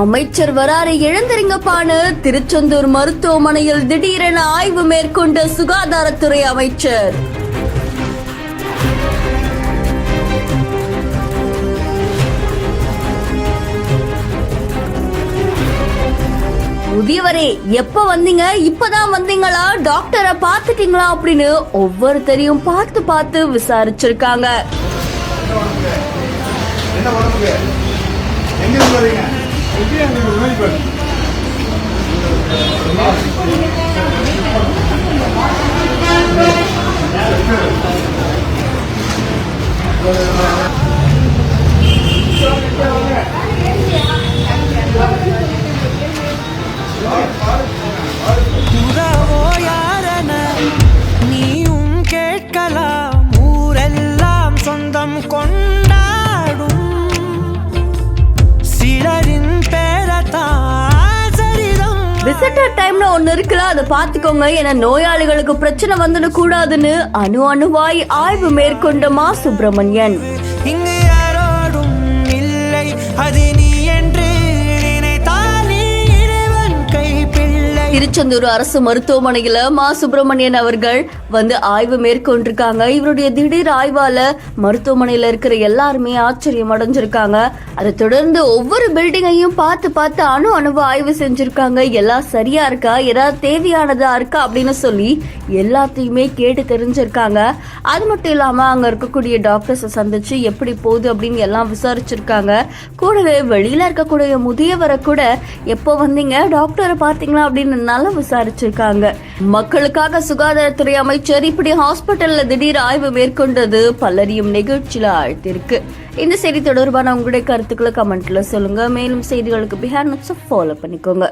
அமைச்சர் வராரை எழுந்திருங்கப்பான்னு திருச்செந்தூர் மருத்துவமனையில் திடீரென ஆய்வு மேற்கொண்ட சுகாதாரத்துறை அமைச்சர். முதியவரே, எப்ப வந்தீங்க? இப்பதான் வந்தீங்களா? டாக்டரை பாத்துட்டீங்களா அப்படின்னு ஒவ்வொருத்தரையும் பார்த்து பார்த்து விசாரிச்சிருக்காங்க. நீயும் கேட்கலாம், ஊரெல்லாம் சொந்தம் கொண்டாடும் சிலரின் பேரத்தான் சரிதம். விசிட்டர் டைம்ல ஒண்ணு இருக்குல்ல, அதை பாத்துக்கோங்க. என நோயாளிகளுக்கு பிரச்சனை வந்துட கூடாதுன்னு அணுவாய் ஆய்வு மேற்கொண்ட மா சுப்பிரமணியன். இங்கு யாரோடும் இல்லை, அது நீ என்று திருச்செந்தூர் அரசு மருத்துவமனையில மா சுப்பிரமணியன் அவர்கள் வந்து ஆய்வு மேற்கொண்டிருக்காங்க. இவருடைய திடீர் ஆய்வால மருத்துவமனையில இருக்கிற எல்லாருமே ஆச்சரியம் அடைஞ்சிருக்காங்க. அதை தொடர்ந்து ஒவ்வொரு பில்டிங்கையும் பார்த்து அணுவா ஆய்வு செஞ்சிருக்காங்க. எல்லாம் சரியா இருக்கா, ஏதாவது தேவையானதா இருக்கா அப்படின்னு சொல்லி எல்லாத்தையுமே கேட்டு தெரிஞ்சிருக்காங்க. அது மட்டும் இல்லாம அங்க இருக்கக்கூடிய டாக்டர்ஸை சந்திச்சு எப்படி போகுது அப்படின்னு எல்லாம் விசாரிச்சிருக்காங்க. கூடவே வெளியில இருக்கக்கூடிய முதியவரை கூட எப்போ வந்தீங்க, டாக்டரை பார்த்தீங்களா அப்படின்னு நல்லா விசாரிச்சிருக்காங்க. மக்களுக்காக சுகாதாரத்துறை அமைச்சர் இப்படி ஹாஸ்பிட்டல்ல திடீர் ஆய்வு மேற்கொண்டது பலரையும் நிகழ்ச்சியில ஆழ்த்திருக்கு. இந்த செய்தி தொடர்பான உங்களுடைய கருத்துக்களை கமெண்ட்ல சொல்லுங்க. மேலும் செய்திகளுக்கு பிஹேண்ட் ஃபாலோ பண்ணிக்கோங்க.